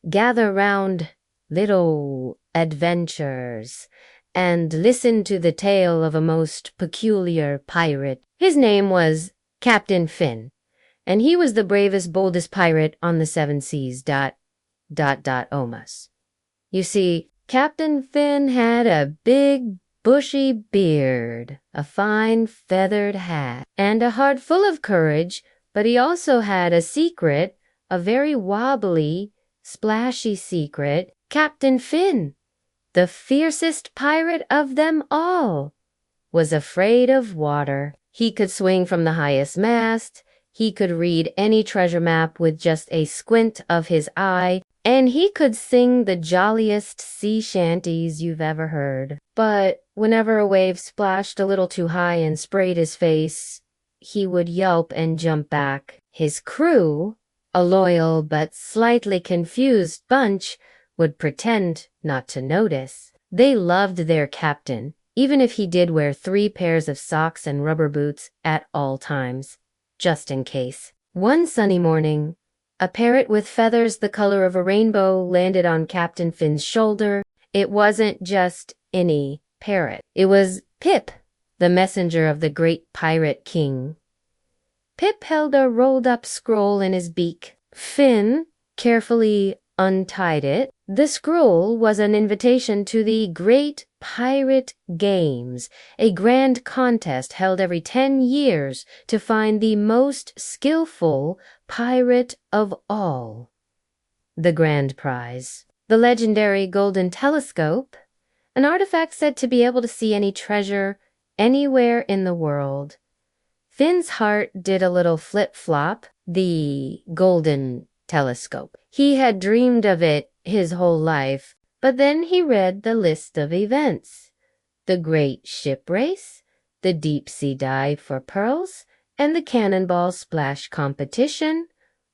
gather round, little adventures, and listen to the tale of a most peculiar pirate. His name was Captain Fin, and he was the bravest, boldest pirate on the seven seas. Omas. You see, Captain Fin had a big, bushy beard, a fine feathered hat, and a heart full of courage, but he also had a secret, a very wobbly, splashy secret. Captain Fin, the fiercest pirate of them all, was afraid of water. He could swing from the highest mast, he could read any treasure map with just a squint of his eye, and he could sing the jolliest sea shanties you've ever heard. But whenever a wave splashed a little too high and sprayed his face, he would yelp and jump back. His crew, a loyal but slightly confused bunch, would pretend not to notice. They loved their captain, even if he did wear 3 pairs of socks and rubber boots at all times, just in case. One sunny morning, a parrot with feathers the color of a rainbow landed on Captain Fin's shoulder. It wasn't just any parrot. It was Pip, the messenger of the great pirate king. Pip held a rolled-up scroll in his beak. Fin carefully untied it. The scroll was an invitation to the Great Pirate Games, a grand contest held every 10 years to find the most skillful pirate of all. The grand prize, the legendary golden telescope, an artifact said to be able to see any treasure anywhere in the world. Fin's heart did a little flip-flop. The golden telescope. He had dreamed of it his whole life, but then he read the list of events. The great ship race, the deep sea dive for pearls, and the cannonball splash competition.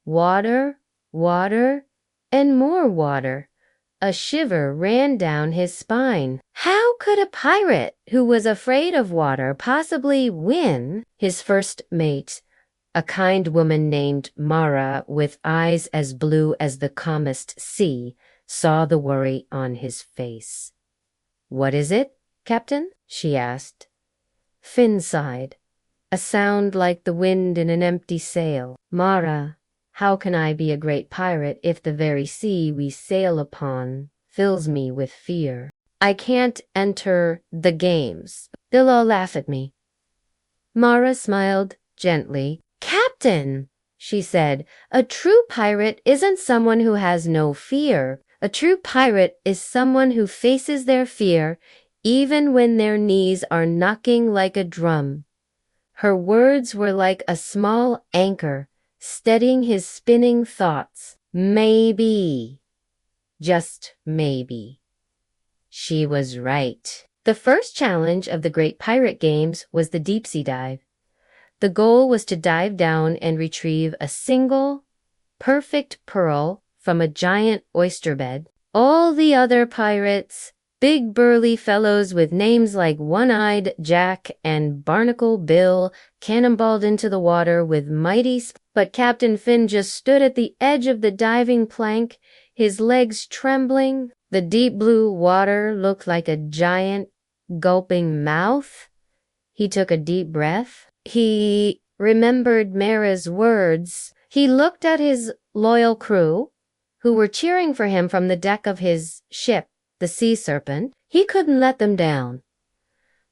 Water, water, and more water. A shiver ran down his spine. How could a pirate who was afraid of water possibly win? His first mate, a kind woman named Mara with eyes as blue as the calmest sea, saw the worry on his face. "What is it, Captain?" she asked. Fin sighed, a sound like the wind in an empty sail. "Mara, how can I be a great pirate if the very sea we sail upon fills me with fear? I can't enter the games. They'll all laugh at me." Mara smiled gently. "Captain," she said, "a true pirate isn't someone who has no fear. A true pirate is someone who faces their fear even when their knees are knocking like a drum." Her words were like a small anchor, steadying his spinning thoughts. Maybe, just maybe, she was right. The first challenge of the Great Pirate Games was the deep sea dive. The goal was to dive down and retrieve a single, perfect pearl from a giant oyster bed. All the other pirates, big burly fellows with names like One-Eyed Jack and Barnacle Bill, cannonballed into the water with mighty but Captain Fin just stood at the edge of the diving plank, his legs trembling. The deep blue water looked like a giant, gulping mouth. He took a deep breath. He remembered Mara's words. He looked at his loyal crew, who were cheering for him from the deck of his ship, the Sea Serpent. He couldn't let them down.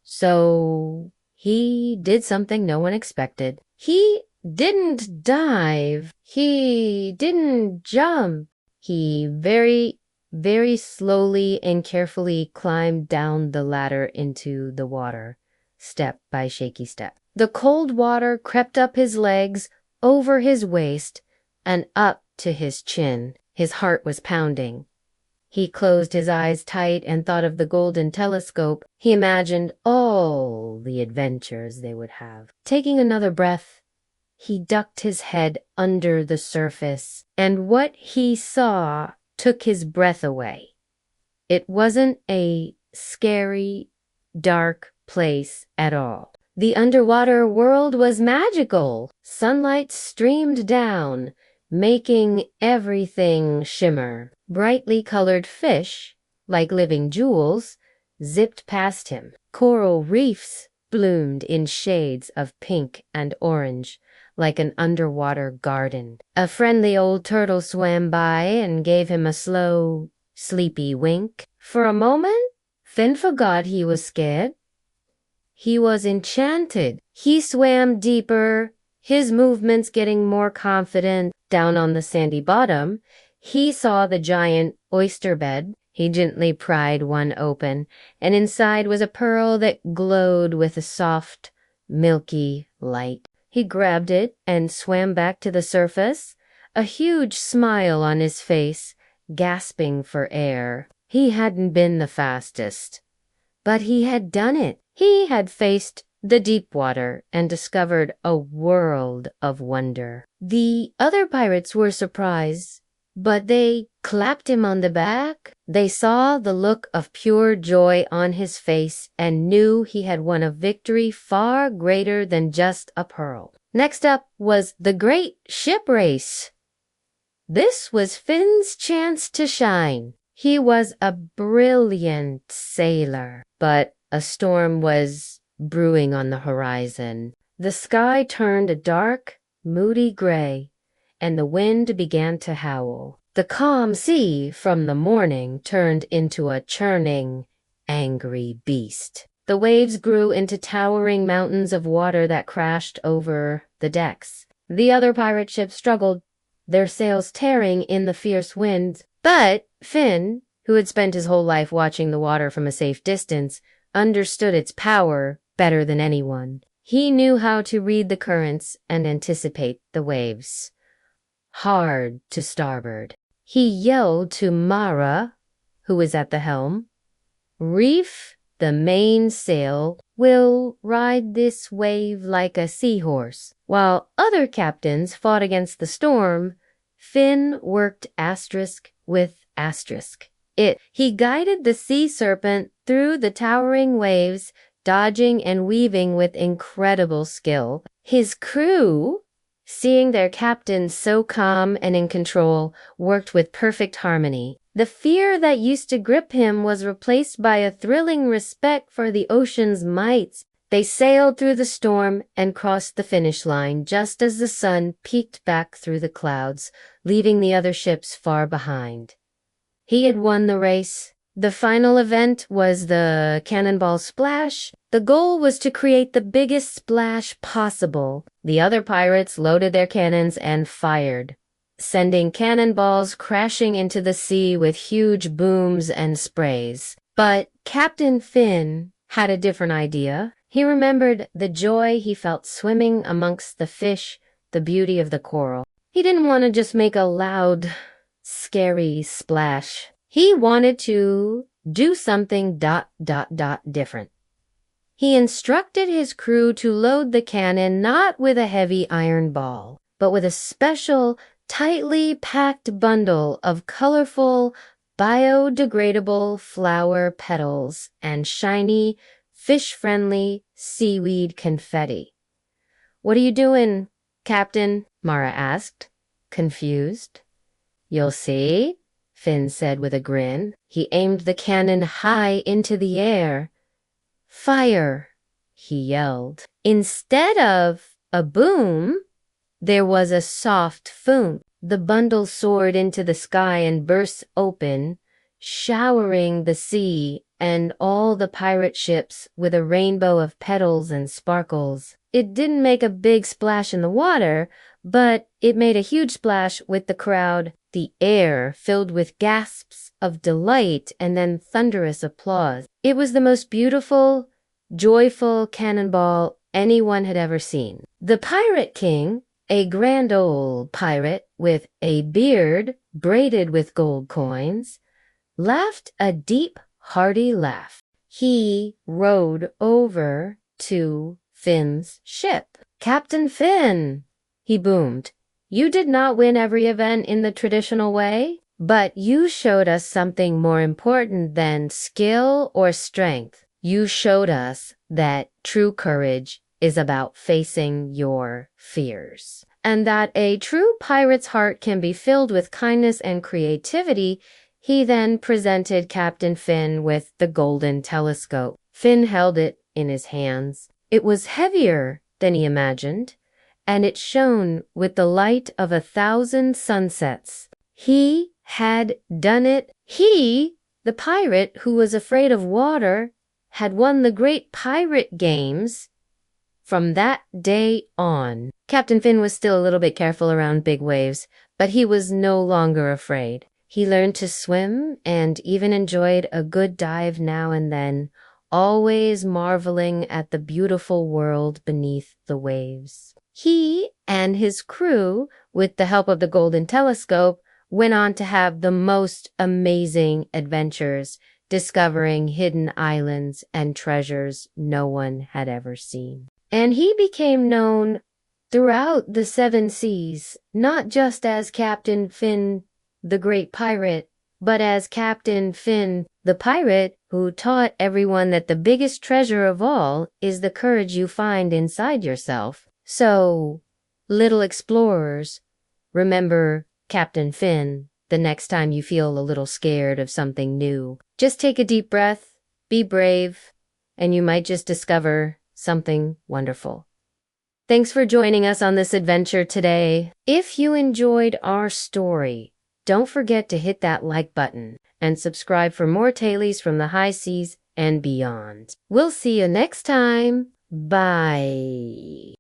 So he did something no one expected. He didn't dive. He didn't jump. He very, very slowly and carefully climbed down the ladder into the water, step by shaky step. The cold water crept up his legs, over his waist, and up to his chin. His heart was pounding. He closed his eyes tight and thought of the golden telescope. He imagined all the adventures they would have. Taking another breath, he ducked his head under the surface, and what he saw took his breath away. It wasn't a scary, dark place at all. The underwater world was magical. Sunlight streamed down, making everything shimmer. Brightly colored fish, like living jewels, zipped past him. Coral reefs bloomed in shades of pink and orange, like an underwater garden. A friendly old turtle swam by and gave him a slow, sleepy wink. For a moment, Finn forgot he was scared. He was enchanted. He swam deeper, his movements getting more confident. Down on the sandy bottom, he saw the giant oyster bed. He gently pried one open, and inside was a pearl that glowed with a soft, milky light. He grabbed it and swam back to the surface, a huge smile on his face, gasping for air. He hadn't been the fastest, but he had done it. He had faced the deep water and discovered a world of wonder. The other pirates were surprised, but they clapped him on the back. They saw the look of pure joy on his face and knew he had won a victory far greater than just a pearl. Next up was the Great Ship Race. This was Finn's chance to shine. He was a brilliant sailor, but a storm was brewing on the horizon. The sky turned a dark, moody gray, and the wind began to howl. The calm sea from the morning turned into a churning, angry beast. The waves grew into towering mountains of water that crashed over the decks. The other pirate ships struggled, their sails tearing in the fierce winds. But Finn, who had spent his whole life watching the water from a safe distance, understood its power better than anyone. He knew how to read the currents and anticipate the waves. Hard to starboard. He yelled to Mara, who was at the helm, "Reef the mainsail. We'll ride this wave like a seahorse." While other captains fought against the storm, Finn worked asterisk with asterisk. He guided the sea serpent through the towering waves, dodging and weaving with incredible skill. His crew, seeing their captain so calm and in control, worked with perfect harmony. The fear that used to grip him was replaced by a thrilling respect for the ocean's might. They sailed through the storm and crossed the finish line just as the sun peeked back through the clouds, leaving the other ships far behind. He had won the race. The final event was the cannonball splash. The goal was to create the biggest splash possible. The other pirates loaded their cannons and fired, sending cannonballs crashing into the sea with huge booms and sprays. But Captain Finn had a different idea. He remembered the joy he felt swimming amongst the fish, the beauty of the coral. He didn't want to just make a loud, scary splash. He wanted to do something ... different. He instructed his crew to load the cannon not with a heavy iron ball, but with a special, tightly packed bundle of colorful, biodegradable flower petals and shiny, fish-friendly seaweed confetti. "What are you doing, Captain?" Mara asked, confused. "You'll see," Finn said with a grin. He aimed the cannon high into the air. "Fire!" he yelled. Instead of a boom, there was a soft foom. The bundle soared into the sky and burst open, showering the sea and all the pirate ships with a rainbow of petals and sparkles. It didn't make a big splash in the water, but it made a huge splash with the crowd, the air filled with gasps of delight and then thunderous applause. It was the most beautiful, joyful cannonball anyone had ever seen. The Pirate King, a grand old pirate with a beard braided with gold coins, laughed a deep, hearty laugh. He rowed over to Finn's ship. "Captain Finn," he boomed, "you did not win every event in the traditional way, but you showed us something more important than skill or strength. You showed us that true courage is about facing your fears." and that a true pirate's heart can be filled with kindness and creativity, he then presented Captain Fin with the golden telescope. Fin held it in his hands. It was heavier than he imagined, and it shone with the light of 1,000 sunsets. He had done it. He, the pirate who was afraid of water, had won the great pirate games. From that day on, Captain Fin was still a little bit careful around big waves, but he was no longer afraid. He learned to swim and even enjoyed a good dive now and then, always marveling at the beautiful world beneath the waves. He and his crew, with the help of the golden telescope, went on to have the most amazing adventures, discovering hidden islands and treasures no one had ever seen. And he became known throughout the 7 seas, not just as Captain Fin, the great pirate, but as Captain Fin, the pirate who taught everyone that the biggest treasure of all is the courage you find inside yourself. So, little explorers, remember Captain Fin the next time you feel a little scared of something new. Just take a deep breath, be brave, and you might just discover something wonderful. Thanks for joining us on this adventure today. If you enjoyed our story, don't forget to hit that like button and subscribe for more tailies from the high seas and beyond. We'll see you next time. Bye.